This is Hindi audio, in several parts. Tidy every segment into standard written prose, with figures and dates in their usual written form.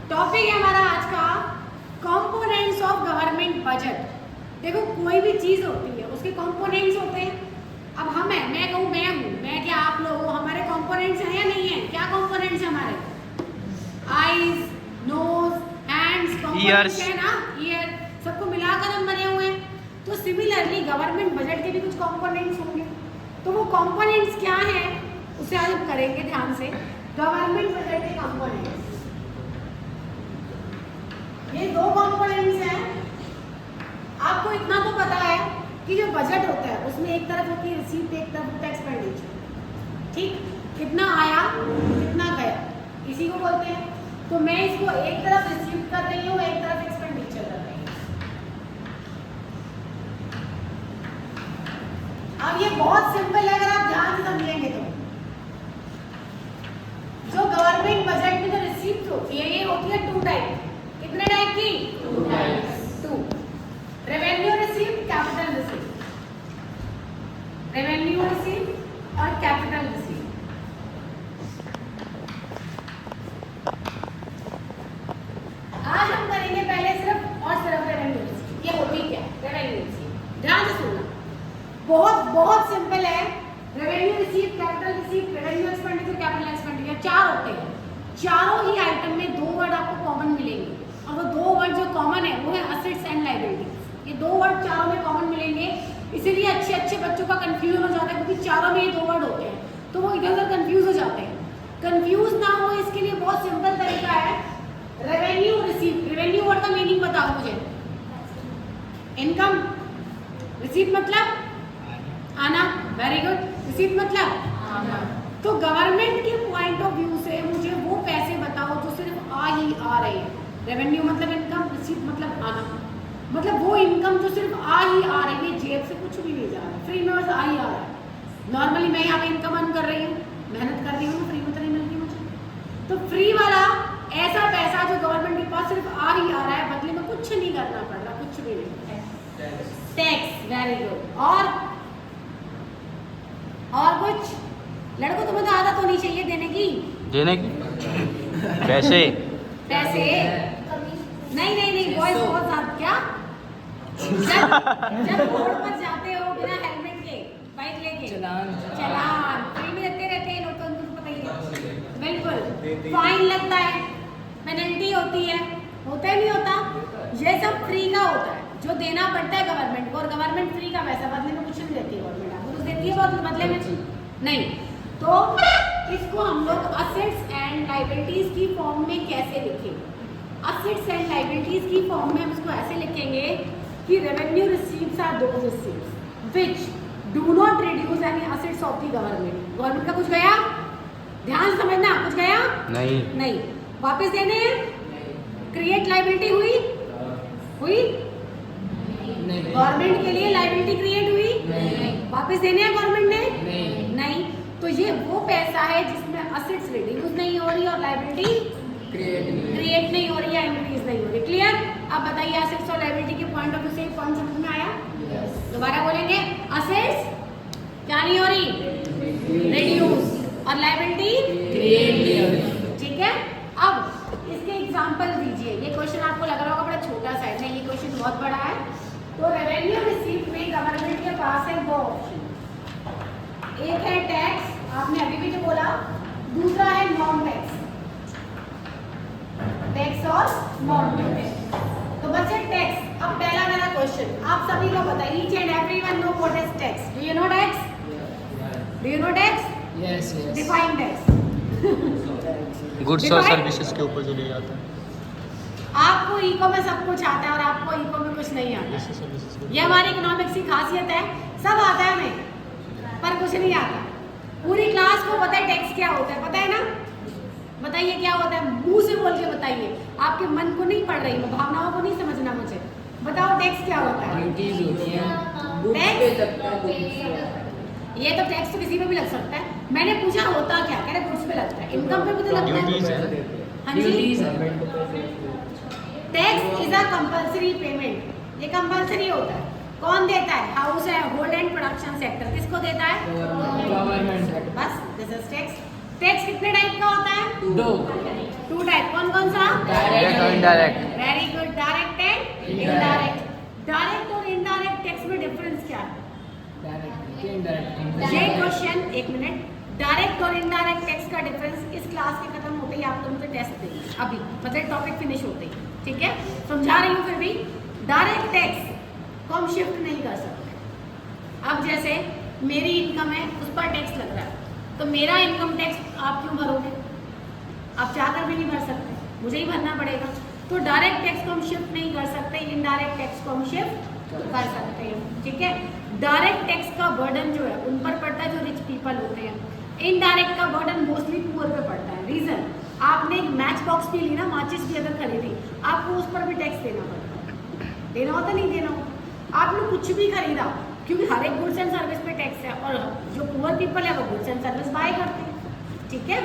टॉपिक है हमारा आज का कंपोनेंट्स ऑफ गवर्नमेंट बजट। देखो कोई भी चीज होती है उसके कंपोनेंट्स होते हैं। अब हम है, मैं कहूँ मैं हूँ, मैं क्या आप लोग हो, हमारे कंपोनेंट्स हैं या नहीं है? क्या कंपोनेंट्स हैं हमारे? आईज, नोज, हैंड्स, कंपोनेंट्स है ना, ईयर, सबको मिलाकर हम बने हुए हैं। तो सिमिलरली गवर्नमेंट बजट के भी कुछ कंपोनेंट्स होंगे। तो वो कंपोनेंट्स क्या हैं उसे आज हम करेंगे ध्यान से। गवर्नमेंट बजट के कंपोनेंट्स, ये दो कंपोनेंट्स हैं। आपको इतना तो पता है कि जो बजट होता है उसमें एक तरफ होती है रिसीप्ट, एक तरफ होता है एक्सपेंडिचर। ठीक, कितना आया कितना गया इसी को बोलते हैं। तो मैं इसको एक तरफ रिसीप्ट कर रही हूँ, एक तरफ एक्सपेंडिचर कर रही हूँ। अब ये बहुत सिंपल है अगर आप ध्यान से समझेंगे तो। जो गवर्नमेंट बजट में जो रिसीप्ट होती है ये होती है टू टाइप। कितने टाइप की? Two. Revenue receipt, capital receipt. Revenue receipt और कैपिटल रिसीप्ट। आज हम करेंगे पहले सिर्फ और सिर्फ रेवेन्यू रिसीप्ट। ये होती क्या? रेवेन्यू रिसीप्ट ध्यान से सुनना, बहुत बहुत सिंपल है। Revenue receipt, capital receipt, revenue expenditure, capital expenditure, चार होते हैं। चारों ही आइटम में दो वर्ड आपको कॉमन मिलेंगे और वो दो वर्ड जो कॉमन है वो है असेट्स एंड लायबिलिटीज। ये दो वर्ड चारों में कॉमन मिलेंगे, इसीलिए अच्छे अच्छे बच्चों का कंफ्यूजन हो जाता है क्योंकि चारों में ये दो वर्ड होते हैं तो वो इधर उधर कंफ्यूज हो जाते हैं। कंफ्यूज ना हो इसके लिए बहुत सिंपल तरीका है, रेवेन्यू रिसीप्ट। रेवेन्यू वर्ड का मीनिंग बताओ मुझे। इनकम। रिसीप्ट मतलब आना, वेरी गुड। रिसीप्ट मतलब आना। तो गवर्नमेंट के पॉइंट ऑफ व्यू से मुझे वो पैसे बताओ जो सिर्फ आ ही आ रहे हैं। रेवेन्यू मतलब इनकम, रिसीप्ट मतलब आना, मतलब वो इनकम जो सिर्फ आ ही आ रही है, जेब से कुछ भी नहीं जा रहा, फ्री में बस आ ही आ रहा है। नॉर्मली मैं यहाँ पे इनकम अर्न कर रही हूँ, मेहनत कर रही हूँ, फ्री में तो नहीं मिलती मुझे। तो फ्री वाला ऐसा पैसा जो गवर्नमेंट के पास सिर्फ आ ही आ रहा है, बदले में कुछ नहीं करना पड़ रहा, कुछ भी नहीं। Tax, very good. और कुछ? लड़कों तुम्हें तो आदत होनी चाहिए देने की पैसे पैसे नहीं बॉयज बहुत ज्यादा। क्या जब रोड पर जाते हो बिना हेलमेट के बाइक लेके चलान फ्री में देते रहते हैं लोग, तो उनको पता ही है। बिल्कुल, फाइन लगता है, पेनल्टी होती है, होता है नहीं होता? ये सब फ्री का होता है जो देना पड़ता है गवर्नमेंट को। और गवर्नमेंट फ्री का पैसा बदले में कुछ नहीं देती है। गवर्नमेंट आपको कुछ देती है बदले में नहीं। तो इसको हम लोग असेट्स एंड लायबिलिटीज की फॉर्म में कैसे लिखेंगे? असेट्स एंड लायबिलिटीज की फॉर्म में हम इसको ऐसे लिखेंगे कि revenue receives are those receives which do not reduce any assets of the government. Government का कुछ गया? ध्यान से समझना, कुछ गया? नहीं। वापस देने हैं? क्रिएट लायबिलिटी हुई? गवर्नमेंट के लिए लायबिलिटी क्रिएट हुई? वापस देने हैं गवर्नमेंट ने? नहीं। तो ये वो पैसा है जिसमें असेट्स रिड्यूस नहीं हो रही और लायबिलिटी क्रिएट नहीं हो रही है, इंक्रीज नहीं हो रही। क्लियर? अब बताइए असेट्स और लायबिलिटी के पॉइंट ऑफ व्यू से कौन समझ में आया? दोबारा बोलेंगे, असेट्स क्या नहीं हो रही? रिड्यूस, और लायबिलिटी क्रिएट नहीं हो रही। ठीक है, अब इसके एग्जांपल दीजिए। ये क्वेश्चन आपको लग रहा होगा बड़ा छोटा सा है, नहीं ये क्वेश्चन बहुत बड़ा है। तो रेवेन्यू रिसीप्ट में गवर्नमेंट के पास है दो ऑप्शन, एक है टैक्स, आपने अभी भी जो बोला, दूसरा है नॉन टैक्स। टैक्स और नॉन टैक्स। तो बच्चे टैक्स, अब पहला मेरा क्वेश्चन आप सभी को बताइए, each and everyone know what is tax? Do you know tax? Yes. Define tax. Goods और सर्विसेज के ऊपर जो ले जाता है। आपको इको में सब कुछ आता है और आपको इको में कुछ नहीं आता। ये हमारी इकोनॉमिक्स की खासियत है, सब आता है हमें पर कुछ नहीं आता। पूरी क्लास को पता है टैक्स क्या होता है, पता है ना? बताइए क्या होता है, मुंह से बोल के बताइए। आपके मन को नहीं पढ़ रही मैं, भावनाओं को नहीं समझना मुझे। बताओ टैक्स क्या होता है? टैक्स, ये तो टैक्स तो किसी पे भी लग सकता है। मैंने पूछा होता क्या, कह रहे गुड्स पे लगता है, इनकम पे भी तो लगता है। हाँ जी, tax is a compulsory payment, ये कंपल्सरी होता है। कौन देता है? हाउस है, होल्ड एंड प्रोडक्शन सेक्टर। किसको देता है? गवर्नमेंट। बस दिस इज टैक्स। टैक्स कितने टाइप का होता है? दो। Two type. कौन कौन सा? Direct indirect. Very good. Direct and indirect. Direct और इनडायरेक्ट टैक्स में डिफरेंस क्या है? ये क्वेश्चन, एक मिनट, डायरेक्ट और इनडायरेक्ट टैक्स का डिफरेंस इस क्लास के खत्म होते ही आप लोगों को टेस्ट देंगे अभी, मतलब टॉपिक फिनिश होते ही. ठीक है, समझा रही हूँ. फिर भी डायरेक्ट टैक्स को हम शिफ्ट नहीं कर सकते. अब जैसे मेरी इनकम है, उस पर टैक्स लग रहा है, तो मेरा इनकम टैक्स आप क्यों भरोगे? आप चाहकर भी नहीं भर सकते, मुझे ही भरना पड़ेगा. तो डायरेक्ट टैक्स को हम शिफ्ट नहीं कर सकते, इनडायरेक्ट टैक्स को हम शिफ्ट कर सकते हैं. ठीक है, डायरेक्ट टैक्स का बर्डन जो है उन पर पड़ता है जो रिच पीपल होते हैं. इनडायरेक्ट का बर्डन मोस्टली पुअर पे पड़ता है. रीजन, आपने एक मैच बॉक्स भी ली ना, माचिस भी अगर खरीदी, आपको उस पर भी टैक्स देना पड़ता है. देना होता नहीं देना होता. आपने कुछ भी खरीदा, क्योंकि हर एक गुड्स एंड सर्विस पे टैक्स है, और जो पुअर पीपल है वो गुड्स एंड सर्विस बाय करते हैं. ठीक है,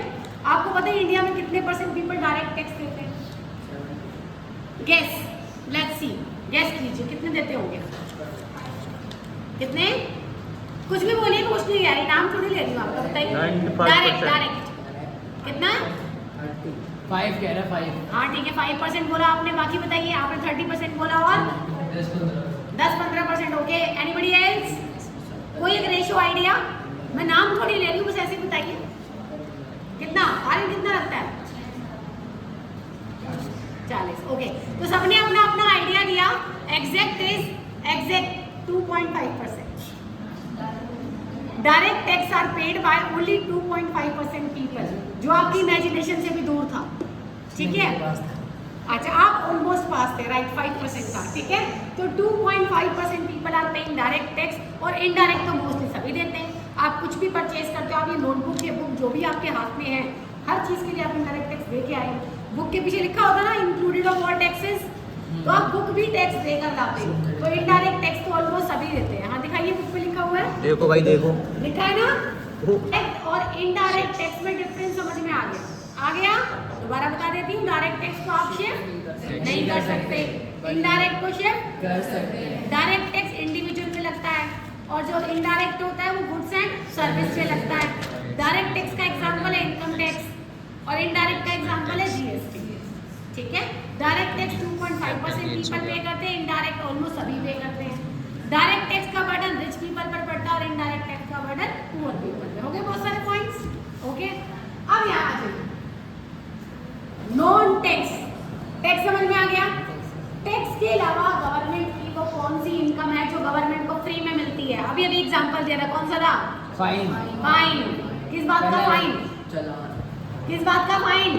आपको पता है इंडिया में कितने % पीपल डायरेक्ट टैक्स देते हैं? गेस, लेट्स सी, गेस कीजिए कितने देते होंगे? कितने? कुछ भी बोलिए, कुछ नहीं यार, नाम थोड़ी ले रही हूँ आपका, बताइए. 95%. डायरेक्ट कितना? 5 कह रहा 5. हाँ ठीक है, 5% बोला आपने. बाकी बताइए, आपने 30% बोला और 10-15%. Okay, anybody else? कोई एक रेशियो आइडिया? मैं नाम थोड़ी ले रही हूँ, बस ऐसे ही बताइए. कितना आर्यन, कितना लगता है? 40. ओके, तो सबने अपना अपना आइडिया दिया. Exact 2.5%. Direct tax are paid by only 2.5% people, जो आपकी इमेजिनेशन से भी दूर था. ठीक है, अच्छा आप ऑलमोस्ट पास थे, राइट. 5% था. ठीक है, तो 2.5% people are paying direct tax, और इनडायरेक्ट तो मोस्टली सभी देते हैं. आप कुछ भी परचेज करते हो, आप ये नोटबुक, ये बुक, जो भी आपके हाथ में है, हर चीज़ के लिए आप इनडायरेक्ट टैक्स दे के आए. बुक के पीछे लिखा होता ना, इंक्लूडेड ऑफ ऑल टैक्सेस, तो आप बुक भी टैक्स देकर लाते हो. तो इनडायरेक्ट टैक्स तो ऑलमोस्ट सभी देते हैं. हाँ दिखाइए, बुक पे लिखा हुआ है, देखो भाई देखो. लिखा है ना. डायरेक्ट और इनडायरेक्ट टैक्स में डिफरेंस समझ में आ गया? आ गया? दोबारा बता देती हूँ. डायरेक्ट टैक्स को आप शिफ्ट नहीं कर सकते, इनडायरेक्ट को शिफ्ट कर सकते हैं. डायरेक्ट टैक्स इंडिविजुअल पे लगता है, और जो इनडायरेक्ट होता है वो गुड्स एंड सर्विस पे लगता है. डायरेक्ट टैक्स का एग्जांपल है इनकम टैक्स, और इनडायरेक्ट का एग्जांपल है जीएसटी. ठीक है, डायरेक्ट टैक्स 2.5% पीपल पे करते हैं, इनडायरेक्ट ऑलमोस्ट सभी पे करते हैं. डायरेक्ट टैक्स का बर्डन रिच पीपल पर पड़ता है, और इनडायरेक्ट टैक्स का बर्डन पुअर पीपल पे. हो गए बहुत सारे पॉइंट्स. ओके, अब यहाँ आ जाइए. नॉन टैक्स टैक्स समझ में आ गया. टैक्स के अलावा गवर्नमेंट की वो कौन सी इनकम है जो गवर्नमेंट को फ्री में मिलती है? अभी एग्जांपल दे रहा, कौन सा था? फाइन. फाइन. किस बात का फाइन? किस बात का फाइन?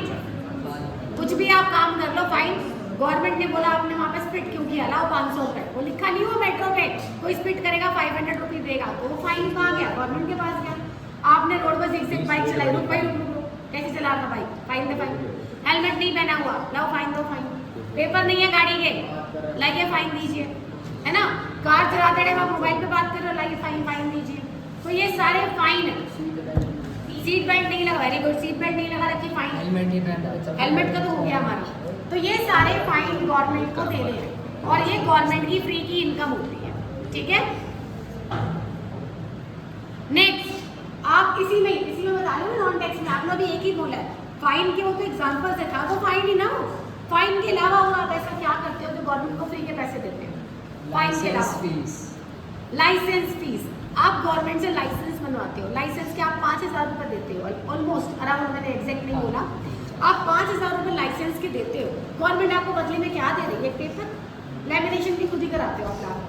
कुछ भी आप काम कर लो, फाइन. गवर्नमेंट ने बोला, आपने वहाँ पे स्पिट क्यों किया, लाओ 500 रुपए. वो लिखा नहीं हुआ मेट्रो पे, कोई स्पिट करेगा 500 रुपीज देगा, तो वो फाइन कहाँ गया? गवर्नमेंट के पास गया. आपने रोड पर एक बाइक चलाई, रुक भाई रुक, कैसे चला रहा bike? Fine they fine. Helmet नहीं पहना हुआ, लाओ फाइन दो फाइन. पेपर नहीं है गाड़ी के, लाइए फाइन दीजिए. है ना, कार चलाते टाइम आप मोबाइल पे बात कर रहे हो, लाइए फाइन दीजिए. तो ये सारे फाइन है. सीट बेल्ट नहीं लगा, वेरी गुड, सीट बेल्ट नहीं लगा रखी, फाइन. हेलमेट नहीं पहना, हेलमेट का तो हो गया हमारा. तो ये सारे फाइन गवर्नमेंट को देने हैं, और ये गवर्नमेंट की फ्री की इनकम होती है. ठीक है, नेक्स्ट आप इसी में बता रहे हो नॉन टैक्स में. आपने अभी एक ही बोला है फाइन के, वो तो एग्जांपल से था, तो फाइन ही ना हो. फाइन के अलावा और आप ऐसा क्या करते हो जो गवर्नमेंट को फ्री के पैसे देते हो? फाइन के अलावा फीस. Licence fees. आप गवर्नमेंट से लाइसेंस बनवाते हो, लाइसेंस के आप 5,000 रुपये देते हो, ऑलमोस्ट अराउंड, मैंने एग्जैक्ट नहीं बोला, आप 5,000 रुपये लाइसेंस के देते हो. गवर्नमेंट आपको बदले में क्या दे रही है? पेपर. लैमिनेशन भी खुद ही कराते हो आप.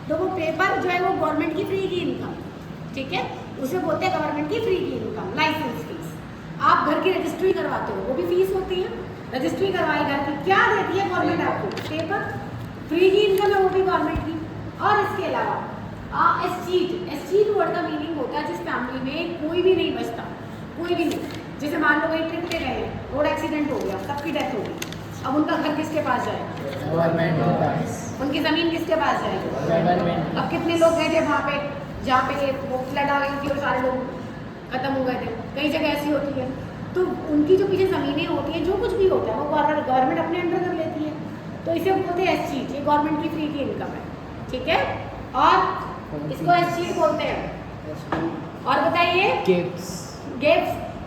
तो वो पेपर जो है वो गवर्नमेंट की फ्री की इनकम. ठीक है, उसे बोलते हैं गवर्नमेंट की फ्री की इनकम, लाइसेंस फीस. आप घर की रजिस्ट्री करवाते हो, वो भी फीस होती है. रजिस्ट्री करवाई घर की, क्या देती है गवर्नमेंट आपको? पेपर. फ्री की इनकम है वो भी गवर्नमेंट की. और इसके अलावा एस्टीट वर्ड का मीनिंग होता है जिस फैमिली में कोई भी नहीं बचता, कोई भी नहीं. जैसे मान लो कहीं ट्रिप पे गए, रोड एक्सीडेंट हो गया, सबकी डेथ हो गई, अब उनका घर किसके पास जाएगा? गवर्नमेंट के पास. उनकी ज़मीन किसके पास जाएगी? गवर्नमेंट. अब कितने लोग गए थे वहाँ पे जहाँ पे वो फ्लड आ गई थी और सारे लोग खत्म हो गए थे. कई जगह ऐसी होती है, तो उनकी जो पीछे ज़मीनें होती हैं, जो कुछ भी होता है वो गवर्नमेंट अपने अंडर कर लेती है. तो इसे बोलते हैं एस्टीट. ये गवर्नमेंट की फ्री की इनकम है. ठीक है, और इसको एस्टीट बोलते हैं. और बताइए, गिफ्ट्स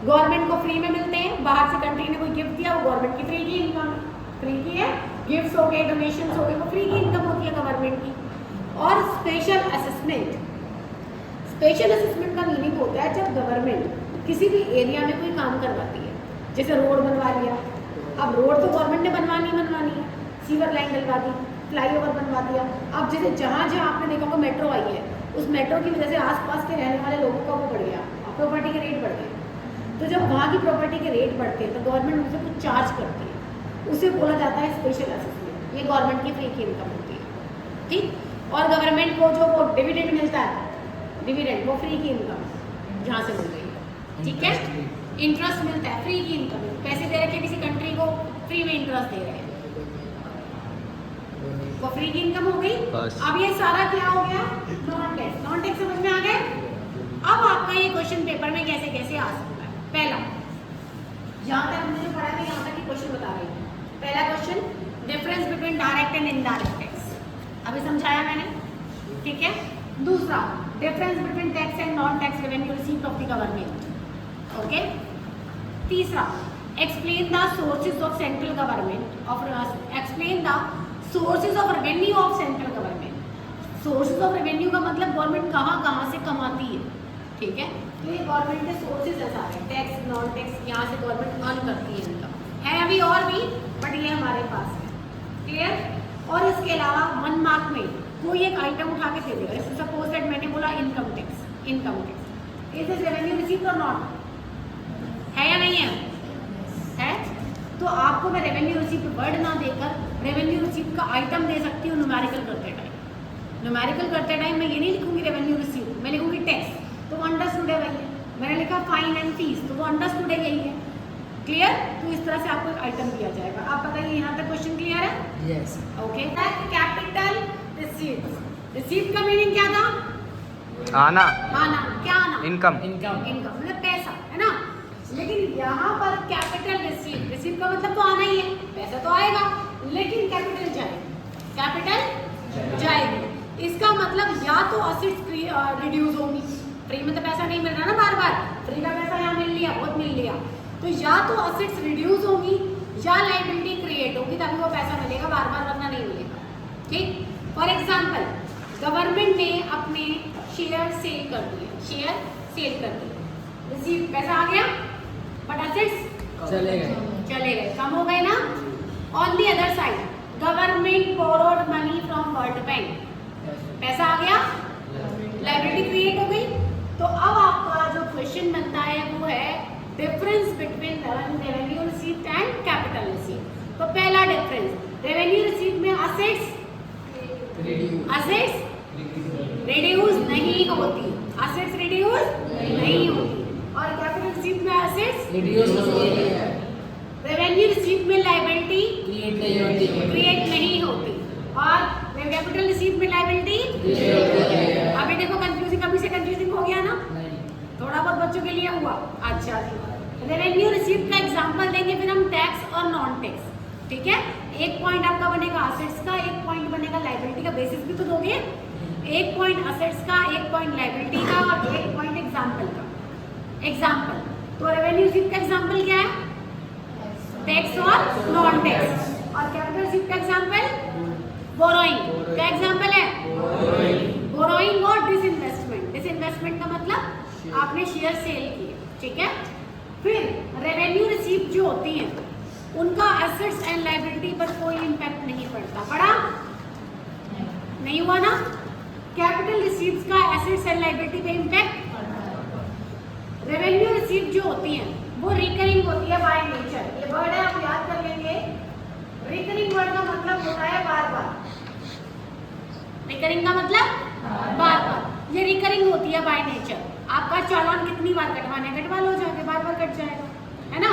गवर्नमेंट को फ्री में मिलते हैं. बाहर से कंट्री ने कोई गिफ्ट दिया, वो गवर्नमेंट की फ्री की इनकम है. फ्री की है, गिफ्ट्स हो गए, डोनेशंस हो गए, वो फ्री की इनकम होती है गवर्नमेंट की। और स्पेशल असेसमेंट, स्पेशल असेसमेंट का मीनिंग होता है जब गवर्नमेंट किसी भी एरिया में कोई काम करवाती है, जैसे रोड बनवा लिया, अब रोड तो गवर्नमेंट ने बनवानी है, सीवर लाइन डलवा दी, फ्लाईओवर बनवा दिया। अब जैसे जहाँ जहाँ आपने देखा होगा मेट्रो आई है, उस मेट्रो की वजह से आसपास के रहने वाले लोगों का वो बढ़ गया, प्रॉपर्टी के रेट बढ़ गए। तो जब वहाँ की प्रॉपर्टी के रेट बढ़ते हैं तो गवर्नमेंट उनसे कुछ चार्ज करती है, उसे बोला जाता है स्पेशल असेसमेंट। ये गवर्नमेंट की फ्री की इनकम होती है, ठीक। और गवर्नमेंट को जो वो डिविडेंड मिलता है, डिविडेंड वो फ्री की इनकम जहाँ से मिल रही है, ठीक है। इंटरेस्ट मिलता है, फ्री की इनकम, पैसे दे रखे किसी कंट्री को, फ्री में इंटरेस्ट दे रहे हैं, वो फ्री की इनकम हो गई। अब ये सारा क्या हो गया, नॉन टैक्स। नॉन टैक्स समझ में आ गए। अब आपका ये क्वेश्चन पेपर में कैसे कैसे आ सकता है। पहला, यहाँ तक हमने जो पढ़ा था यहाँ तक की क्वेश्चन बता रही हूँ। पहला question, difference between direct and indirect tax, अभी समझाया मैंने, ठीक है। दूसरा, difference between tax and non tax revenue received of the government, okay. तीसरा, explain the sources of central government of, explain the sources of revenue of central government. Sources of revenue का मतलब गवर्नमेंट कहाँ कहाँ से कमाती है, ठीक है। तो ये गवर्नमेंट के सोर्सेज है सारे, टैक्स, नॉन टैक्स, यहाँ से गवर्नमेंट अर्न करती है इनकम। है अभी और भी, बट ये हमारे पास है, क्लियर। और इसके अलावा 1 मार्क में कोई एक आइटम उठा के दे देगा, सपोज दैट मैंने बोला income tax, income tax is this revenue received और नॉट, है या नहीं है, है। तो आपको मैं रेवेन्यू रिसीप्ट वर्ड ना देकर रेवेन्यू रिसीप्ट का आइटम दे सकती हूँ न्यूमेरिकल करते टाइम। न्यूमेरिकल करते टाइम मैं ये नहीं लिखूंगी रेवेन्यू रिसीप्ट, मैं लिखूंगी टैक्स, तो वो अंडरस्टूड है वही है। मैंने लिखा फाइन एंड फीस, तो वो अंडरस्टूड है यही है, क्लियर। तो इस तरह से आपको एक आइटम दिया जाएगा। आप बताइए यहाँ तक क्वेश्चन क्लियर है, Yes. Okay. Capital receipt, receipt का मीनिंग क्या था, आना, आना, क्या आना, इनकम, Income. इनकम मतलब पैसा, है ना। लेकिन यहाँ पर कैपिटल रिसीप्ट, रिसीप्ट का मतलब तो आना ही है, पैसा तो आएगा, लेकिन कैपिटल जाएगी, कैपिटल जाएगी। इसका मतलब या तो असेट्स रिड्यूस होंगी, फ्री में तो पैसा नहीं मिल रहा ना बार बार, फ्री का पैसा यहाँ मिल लिया, बहुत मिल लिया, तो या तो असेट्स रिड्यूस होंगी या लायबिलिटी क्रिएट होगी, तभी वो पैसा मिलेगा, बार बार वरना नहीं मिलेगा, ठीक। फॉर एग्जाम्पल, गवर्नमेंट ने अपने शेयर सेल कर दिए, शेयर सेल कर दिए, रिसीव पैसा आ गया, बट असेट्स चले गए, कम हो गए ना। On the other side, government borrowed money from world bank, पैसा आ गया, लायबिलिटी क्रिएट हो गई। तो अब आपका जो क्वेश्चन बनता है वो है difference between revenue receipt and capital receipt. तो पहला डिफरेंस, रेवेन्यू रिसीप्ट में असेट्स रिड्यूस नहीं होती, असेट्स रिड्यूस नहीं होती, और कैपिटल रिसीप्ट में असेट्स रिड्यूस होती है, रेवेन्यू रिसीप्ट में लायबिलिटी क्रिएट नहीं होती, क्रिएट नहीं होती, और कैपिटल रिसीप्ट में लायबिलिटी। अभी देखो कंफ्यूजिंग, अभी से कंफ्यूजिंग हो गया ना, नहीं, थोड़ा बहुत बच्चों के लिए हुआ। अच्छा जी, रेवेन्यू रिसीप्ट का एग्जांपल देंगे फिर हम टैक्स और नॉन टैक्स, ठीक है। एक पॉइंट आपका बनेगा असेट्स का, एक पॉइंट बनेगा लायबिलिटी का, बेसिस भी तो दोगे, एक पॉइंट असेट्स का, एक पॉइंट लायबिलिटी का, और एक पॉइंट एग्जाम्पल का। एग्जाम्पल, तो रेवेन्यू रिसीप्ट का एग्जाम्पल क्या है, टैक्स और नॉन टैक्स, और कैपिटल रिसीप्ट का एग्जाम्पल बोरोइंग का एग्जाम्पल है, बोरोइंग और डिसइन्वेस्टमेंट। डिसइन्वेस्टमेंट का मतलब आपने शेयर सेल किए, ठीक है। फिर रेवेन्यू रिसीप्ट जो होती हैं उनका एसेट्स एंड लायबिलिटी पर कोई इम्पैक्ट नहीं पड़ता, पड़ा नहीं हुआ ना। कैपिटल रिसीप्ट का एसेट्स एंड लायबिलिटी पे इम्पैक्ट, रेवेन्यू रिसीप्ट जो होती हैं वो रिकरिंग होती है बाय नेचर। ये वर्ड है, आप याद कर लेंगे। रिकरिंग वर्ड का मतलब होता है बार बार, रिकरिंग का मतलब बार बार, ये रिकरिंग होती है बाय नेचर। आपका चालान कितनी बार कटवाना है, कटवा लो जाके, बार बार कट जाएगा, है ना।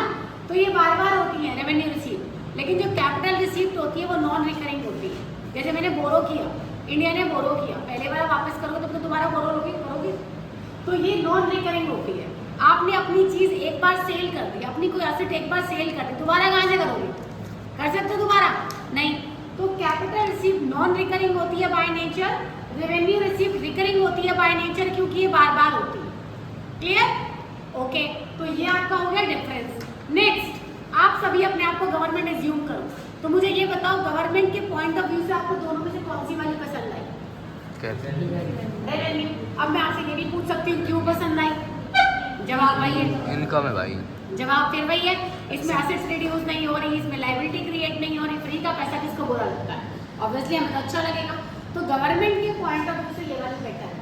तो ये बार बार होती है रेवेन्यू रिसीप्ट। लेकिन जो कैपिटल रिसीप्ट होती है वो नॉन रिकरिंग होती है। जैसे मैंने बोरो किया, इंडिया ने बोरो किया, पहले बार वापस करोगे तब तो दोबारा बोरो करोगे, तो ये नॉन रिकरिंग होती है। आपने अपनी चीज एक बार सेल कर दी, अपनी कोई एसेट एक बार सेल कर दी, दोबारा कहाँ से करोगे, कर सकते हो दोबारा नहीं। तो कैपिटल रिसीप्ट नॉन रिकरिंग होती है by nature, revenue receipt recurring होती है बाय नेचर, क्योंकि ये बार बार होती है। Clear, okay. तो ये आपका हो गया डिफरेंस। नेक्स्ट, आप सभी अपने आप को गवर्नमेंट एज्यूम करो, तो मुझे पॉइंट ऑफ व्यू से आपको दोनों में से कौन सी वाली पसंद आई? कहते हैं रेवेन्यू। अब मैं आपसे ये भी पूछ सकती हूँ क्यों पसंद आई? जवाब वही है, इनकम है भाई। जवाब फिर वही है, इसमें एसेट्स रिड्यूस नहीं हो रही, इसमें लायबिलिटी क्रिएट नहीं हो रही, फ्री का पैसा किसको बुरा लगता है? ऑब्वियसली हमें तो अच्छा लगेगा। तो गवर्नमेंट के पॉइंट ऑफ व्यू से ये वाली बेटर है।